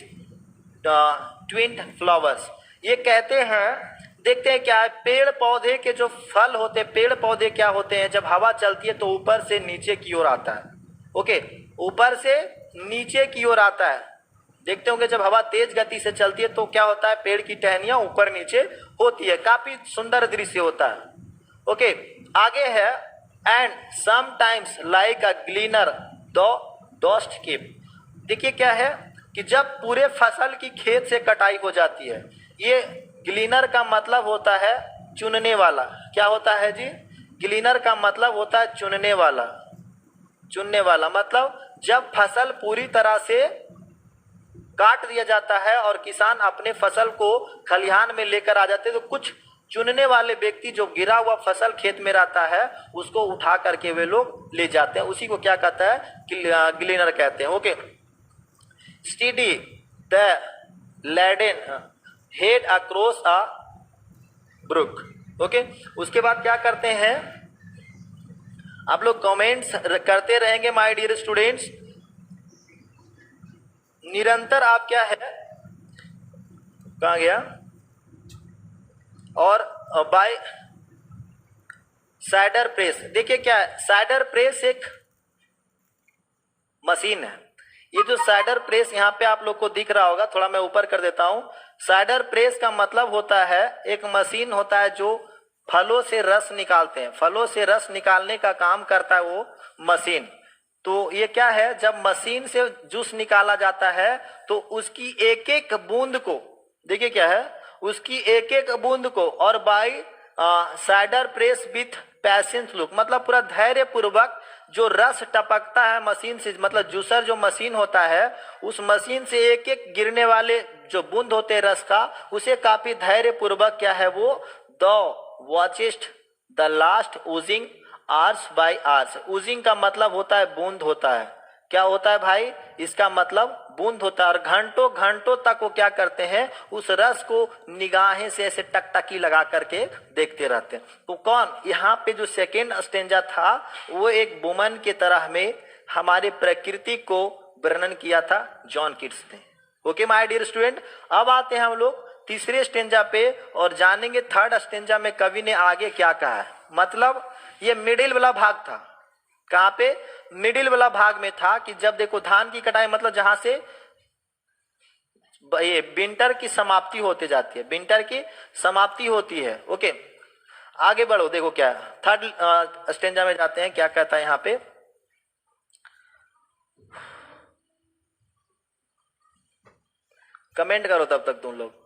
twined flowers. ये कहते हैं, देखते हैं क्या है, पेड़ पौधे के जो फल होते हैं, पेड़ पौधे क्या होते हैं, जब हवा चलती है तो ऊपर से नीचे की ओर आता है। ओके, ऊपर से नीचे की ओर आता है। देखते होंगे जब हवा तेज गति से चलती है तो क्या होता है, पेड़ की टहनियां ऊपर नीचे होती है, काफी सुंदर दृश्य होता है। ओके, आगे है, and sometimes like a ग्लीनर the dust keep. देखिए क्या है कि जब पूरे फसल की खेत से कटाई हो जाती है, ये ग्लीनर का मतलब होता है चुनने वाला। क्या होता है जी, ग्लीनर का मतलब होता है चुनने वाला। चुनने वाला मतलब जब फसल पूरी तरह से काट दिया जाता है और किसान अपने फसल को खलिहान में लेकर आ जाते हैं, तो कुछ चुनने वाले व्यक्ति जो गिरा हुआ फसल खेत में रहता है उसको उठा करके वे लोग ले जाते हैं, उसी को क्या कहता है, ग्लीनर कहते हैं। Okay, steady the laden head across a brook. Okay, उसके बाद क्या करते हैं, आप लोग कमेंट्स करते रहेंगे माय डियर स्टूडेंट्स, निरंतर आप क्या है, कहाँ गया, और बाय साइडर प्रेस। देखिए क्या है, साइडर प्रेस एक मशीन है। ये जो साइडर प्रेस यहाँ पे आप लोग को दिख रहा होगा, थोड़ा मैं ऊपर कर देता हूँ। साइडर प्रेस का मतलब होता है एक मशीन होता है जो फलों से रस निकालते हैं, फलों से रस निकालने का काम करता है वो मशीन। तो ये क्या है, जब मशीन से जूस निकाला जाता है तो उसकी एक एक बूंद को, देखिए क्या है, उसकी एक एक बूंद को, और by cider press with patience look, मतलब पूरा धैर्य पूर्वक जो रस टपकता है मशीन से, मतलब जूसर जो मशीन होता है, उस मशीन से एक एक गिरने वाले जो बूंद होते हैं रस का, उसे काफी धैर्य पूर्वक क्या है वो, thou watchest the last oozing hours by hours. Oozing का मतलब होता है बूंद होता है, क्या होता है भाई, इसका मतलब बूंद होता है। और घंटों घंटों तक वो क्या करते हैं, उस रस को निगाहें से ऐसे टकटकी लगा करके देखते रहते हैं। तो कौन, यहाँ पे जो सेकेंड स्टेंजा था वो एक वुमन के तरह में हमारे प्रकृति को वर्णन किया था जॉन किट्स ने। ओके माय डियर स्टूडेंट, अब आते हैं हम लोग तीसरे स्टेंजा पे और जानेंगे थर्ड स्टेंजा में कवि ने आगे क्या कहा है। मतलब ये मिडिल वाला भाग था, कहाँ पे, मिडिल वाला भाग में था कि जब देखो धान की कटाई, मतलब जहां से ये विंटर की समाप्ति होते जाती है, विंटर की समाप्ति होती है। ओके, आगे बढ़ो, देखो क्या थर्ड स्टेंजा में जाते हैं, क्या कहता है यहाँ पे, कमेंट करो तब तक तुम लोग।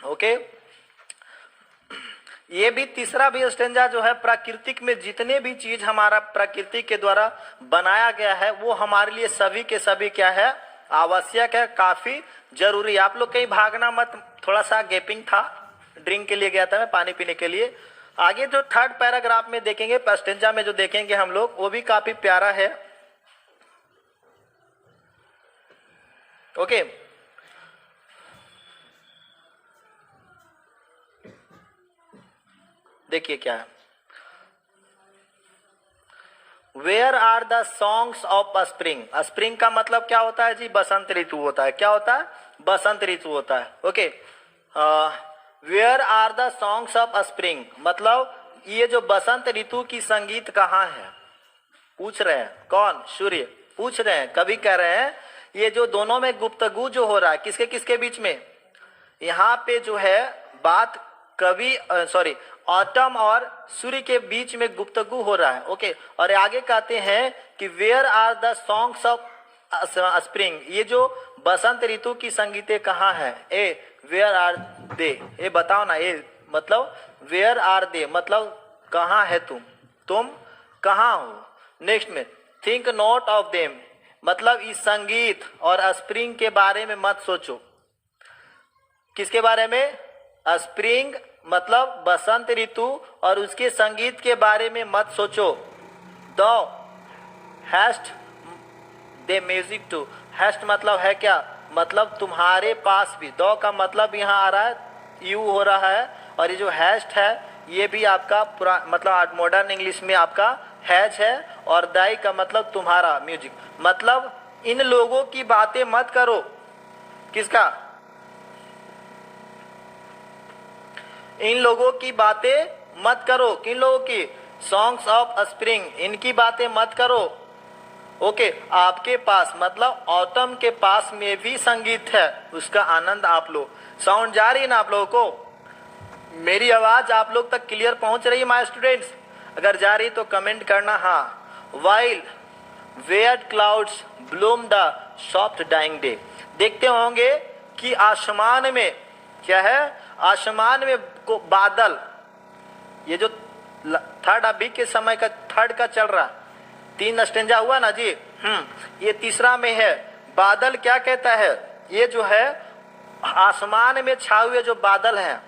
ओके, ये भी तीसरा भी स्टेंजा जो है, प्राकृतिक में जितने भी चीज हमारा प्रकृति के द्वारा बनाया गया है वो हमारे लिए सभी के सभी क्या है, आवश्यक है, काफी जरूरी। आप लोग कहीं भागना मत, थोड़ा सा गैपिंग था, ड्रिंक के लिए गया था मैं, पानी पीने के लिए। आगे जो थर्ड पैराग्राफ में देखेंगे, स्टेंजा में जो देखेंगे हम लोग, वो भी काफी प्यारा है। ओके, देखिए क्या है, where are the songs of spring. Spring का मतलब क्या होता है जी, बसंत ऋतु होता है। क्या होता है, बसंत ऋतु होता है। Okay, where are the songs of spring, मतलब ये जो बसंत ऋतु की संगीत कहाँ है, पूछ रहे हैं। कौन, सूर्य पूछ रहे हैं। कभी कह रहे हैं ये जो दोनों में गुफ्तगू जो हो रहा है, किसके किसके बीच में, यहाँ पे जो है बात कवि सॉरी ऑटम और सूर्य के बीच में गुफ्तगू हो रहा है। ओके, और आगे कहते हैं कि where are the songs of spring, ये जो बसंत ऋतु की संगीतें कहाँ है। ए वेयर आर दे, ये बताओ ना, ये मतलब वेयर आर दे मतलब कहाँ है तुम कहाँ हो। नेक्स्ट में थिंक नॉट ऑफ देम, मतलब इस संगीत और स्प्रिंग के बारे में मत सोचो। किसके बारे में, स्प्रिंग मतलब बसंत ऋतु और उसके संगीत के बारे में मत सोचो। Thou hast thy music too, hast मतलब है क्या, मतलब तुम्हारे पास भी। दो का मतलब यहाँ आ रहा है, यू हो रहा है, और ये जो हैस्ट है ये भी आपका पूरा मतलब मॉडर्न इंग्लिश में आपका हैज है, और दाई का मतलब तुम्हारा, म्यूजिक। मतलब इन लोगों की बातें मत करो। किसका, इन लोगों की बातें मत करो। किन लोगों की, सॉन्ग्स ऑफ स्प्रिंग, इनकी बातें मत करो। ओके, आपके पास मतलब ऑटम के पास में भी संगीत है, उसका आनंद आप लो। साउंड जा रही है ना आप लोगों को, मेरी आवाज आप लोग तक क्लियर पहुंच रही है माय स्टूडेंट्स। अगर जा रही तो कमेंट करना हाँ। While where clouds bloom the soft dying day, देखते होंगे कि आसमान में क्या है, आसमान में को बादल, ये जो थर्ड अभी के समय का थर्ड का चल रहा, 3 स्टेंजा हुआ ना जी। ये तीसरा में है। बादल क्या कहता है, ये जो है आसमान में छाए हुए जो बादल हैं,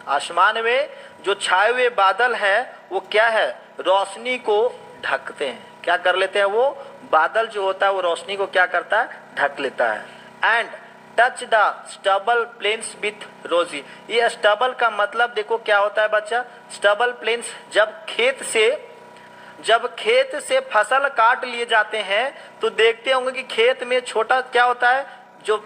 आसमान में जो छाए हुए बादल हैं वो क्या है, रोशनी को ढकते हैं। क्या कर लेते हैं, वो बादल जो होता है वो रोशनी को क्या करता है, ढक लेता है। And touch the stubble plains with rosy, ये स्टबल का मतलब देखो क्या होता है बच्चा, स्टबल प्लेन्स जब खेत से फसल काट लिए जाते हैं तो देखते होंगे कि खेत में छोटा क्या होता है, जो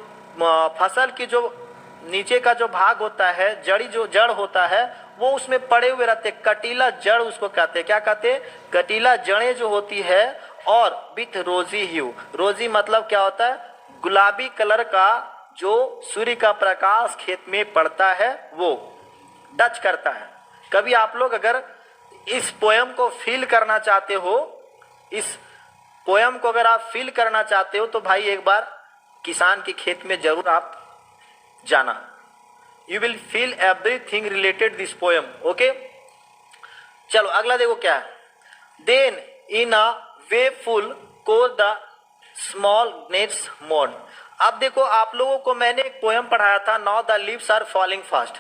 फसल की जो नीचे का जो भाग होता है, जड़ होता है, वो उसमें पड़े हुए रहते, कटीला जड़ उसको कहते हैं। क्या कहते हैं, कटीला जड़ें जो होती है। और विथ रोजी ह्यू, रोजी मतलब क्या होता है, गुलाबी कलर का जो सूर्य का प्रकाश खेत में पड़ता है वो टच करता है। कभी आप लोग अगर इस पोयम को फील करना चाहते हो, इस पोयम को अगर आप फील करना चाहते हो तो भाई एक बार किसान के खेत में जरूर आप जाना। You will feel everything related this poem. Okay, चलो अगला देखो क्या है। Then in a way full को द स्मॉल नेट्स मोन। अब देखो आप लोगों को मैंने एक पोयम पढ़ाया था, now the leaves are falling fast.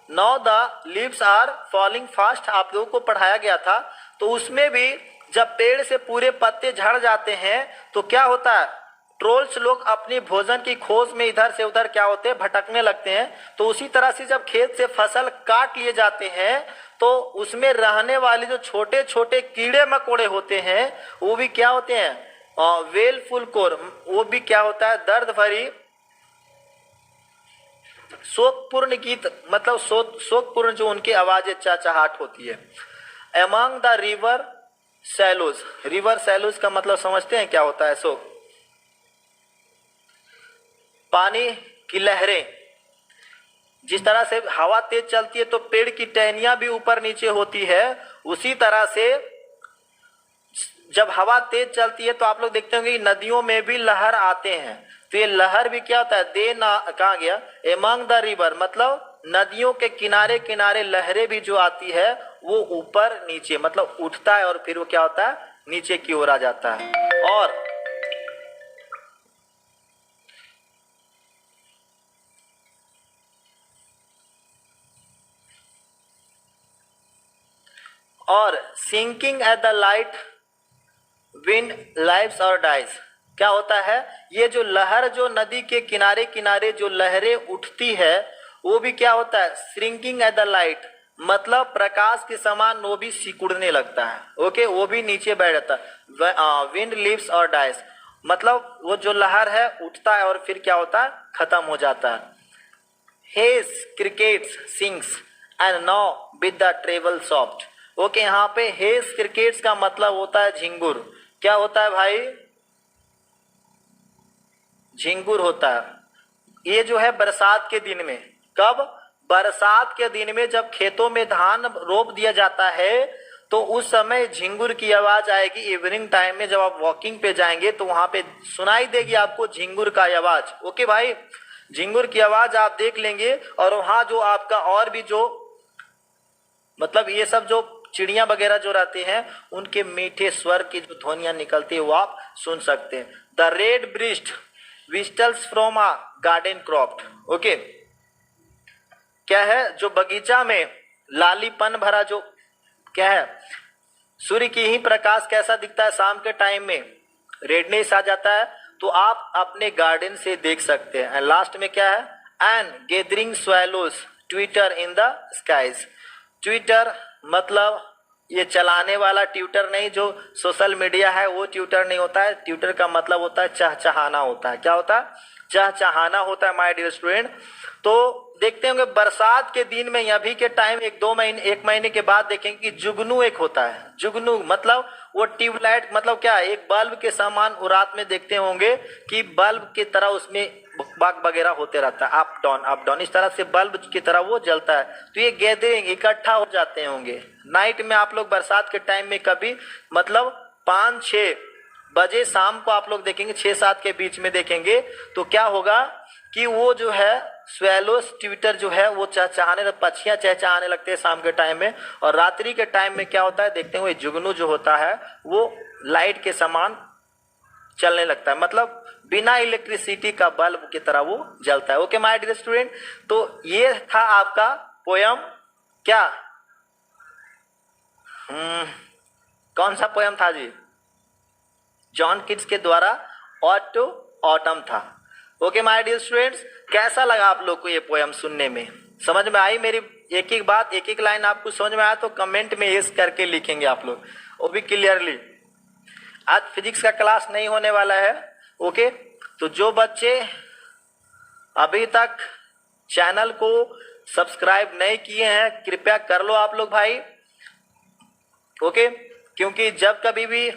Now the leaves are falling fast आप लोगों को पढ़ाया गया था। तो उसमें भी जब पेड़ से पूरे पत्ते झड़ जाते हैं तो क्या होता है, ट्रोल्स लोग अपनी भोजन की खोज में इधर से उधर क्या होते हैं, भटकने लगते हैं। तो उसी तरह से जब खेत से फसल काट लिए जाते हैं तो उसमें रहने वाले जो छोटे छोटे कीड़े मकोड़े होते हैं वो भी क्या होते हैं, वेलफुल कोर, वो भी क्या होता है, दर्द भरी शोकपूर्ण गीत, मतलब शोकपूर्ण जो उनकी आवाजें चहचहाट होती है। Among the river cellos, river cellos का मतलब समझते हैं क्या होता है, शोक, पानी की लहरें। जिस तरह से हवा तेज चलती है तो पेड़ की टहनियां भी ऊपर नीचे होती है, उसी तरह से जब हवा तेज चलती है तो आप लोग देखते होंगे नदियों में भी लहर आते हैं। तो ये लहर भी क्या होता है, दे ना कहाँ गया, एमंग द रिवर मतलब नदियों के किनारे किनारे लहरें भी जो आती है वो ऊपर नीचे मतलब उठता है और फिर वो क्या होता है, नीचे की ओर आ जाता है। और sinking at the light wind lives और डाइज, क्या होता है, ये जो लहर जो नदी के किनारे किनारे जो लहरें उठती है वो भी क्या होता है, श्रिंकिंग एट द लाइट, मतलब प्रकाश के समान वो भी सिकुड़ने लगता है। ओके, वो भी नीचे बैठ जाता है। विंड लिव्स और डाइज, मतलब वो जो लहर है उठता है और फिर क्या होता है, खत्म हो जाता है। Hedge crickets sings and now with the travel soft. Okay, यहाँ पे हेज क्रिकेट्स का मतलब होता है झिंगुर। क्या होता है भाई, झिंगुर होता है। ये जो है बरसात के दिन में, कब, बरसात के दिन में जब खेतों में धान रोप दिया जाता है तो उस समय झिंगुर की आवाज आएगी। इवनिंग टाइम में जब आप वॉकिंग पे जाएंगे तो वहां पे सुनाई देगी आपको झिंगुर का आवाज। ओके भाई, झिंगुर की आवाज आप देख लेंगे और वहां जो आपका और भी जो मतलब ये सब जो चिड़िया वगैरह जो रहते हैं उनके मीठे स्वर की जो ध्वनियां निकलती है वो आप सुन सकते हैं। The red breast whistles from a garden croft. Okay, क्या है, जो बगीचा में लालीपन भरा जो क्या है, सूर्य की ही प्रकाश कैसा दिखता है शाम के टाइम में, रेडनेस आ जाता है, तो आप अपने गार्डन से देख सकते हैं। एंड लास्ट में क्या है, and gathering swallows twitter in the skies. Twitter मतलब ये चलाने वाला ट्विटर नहीं, जो सोशल मीडिया है वो ट्विटर नहीं होता है। ट्विटर का मतलब होता है चहचहाना होता है। क्या होता है, चहचहाना होता है माय डियर स्टूडेंट। तो देखते होंगे बरसात के दिन में अभी के टाइम एक महीने के बाद देखेंगे कि जुगनू एक होता है। जुगनू मतलब वो ट्यूबलाइट मतलब क्या है, एक बल्ब के समान। वो रात में देखते होंगे कि बल्ब की तरह उसमें बाग वगैरह होते रहता है, अप डाउन इस तरह से बल्ब की तरह वो जलता है। तो ये गैदरिंग इकट्ठा हो जाते होंगे नाइट में। आप लोग बरसात के टाइम में कभी मतलब 5-6 बजे शाम को आप लोग देखेंगे, 6-7 के बीच में देखेंगे तो क्या होगा कि वो जो है स्वेलोस ट्विटर जो है वो चहचहाने, पक्षियां चहचहाने लगते हैं शाम के टाइम में। और रात्रि के टाइम में क्या होता है, देखते हुए जुगनू जो होता है वो लाइट के समान चलने लगता है, मतलब बिना इलेक्ट्रिसिटी का बल्ब की तरह वो जलता है। ओके माय डियर स्टूडेंट, तो ये था आपका पोयम। क्या कौन सा पोयम था जी, जॉन किट्स के द्वारा ऑटो ऑटम था। ओके माय डियर स्टूडेंट्स, कैसा लगा आप लोग को ये पोयम सुनने में, समझ में आई मेरी एक एक बात, एक एक लाइन आपको समझ में आया तो कमेंट में यस करके लिखेंगे आप लोग, वो भी क्लियरली। आज फिजिक्स का क्लास नहीं होने वाला है। ओके, तो जो बच्चे अभी तक चैनल को सब्सक्राइब नहीं किए हैं कृपया कर लो आप लोग भाई। ओके, क्योंकि जब कभी भी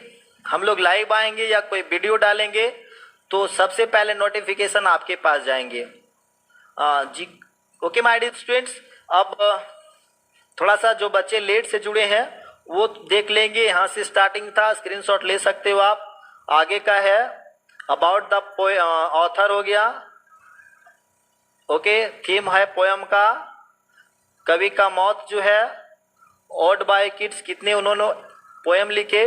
हम लोग लाइव आएंगे या कोई वीडियो डालेंगे तो सबसे पहले नोटिफिकेशन आपके पास जाएंगे जी। ओके माय डियर स्टूडेंट्स, अब थोड़ा सा जो बच्चे लेट से जुड़े हैं वो देख लेंगे, यहाँ से स्टार्टिंग था, स्क्रीनशॉट ले सकते हो आप। आगे का है अबाउट द ऑथर हो गया। ओके, थीम है पोयम का, कवि का मौत जो है, ओड बाय किड्स कितने उन्होंने पोयम लिखे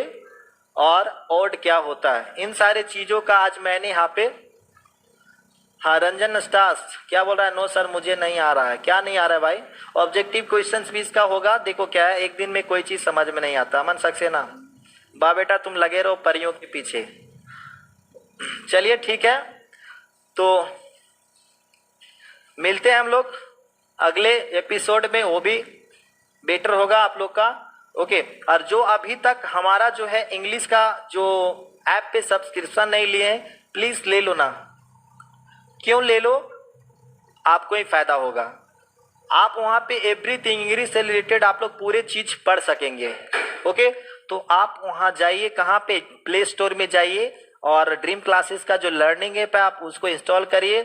और ओड क्या होता है, इन सारे चीज़ों का आज मैंने यहाँ पे। हाँ रंजन स्टास क्या बोल रहा है, नो सर मुझे नहीं आ रहा है। क्या नहीं आ रहा है भाई, ऑब्जेक्टिव क्वेश्चंस भी इसका होगा। देखो क्या है, एक दिन में कोई चीज़ समझ में नहीं आता, अमन सक्सेना बा बेटा तुम लगे रहो परियों के पीछे। चलिए ठीक है, तो मिलते हैं हम लोग अगले एपिसोड में, वो भी बेटर होगा आप लोग का। ओके, और जो अभी तक हमारा जो है इंग्लिश का जो ऐप पे सब्सक्रिप्शन नहीं लिए हैं प्लीज़ ले लो ना। क्यों ले लो, आपको ही फायदा होगा। आप वहाँ पे एवरीथिंग इंग्लिश से रिलेटेड आप लोग पूरे चीज़ पढ़ सकेंगे। ओके, तो आप वहाँ जाइए, कहाँ पे, प्ले स्टोर में जाइए और ड्रीम क्लासेस का जो लर्निंग ऐप है आप उसको इंस्टॉल करिए।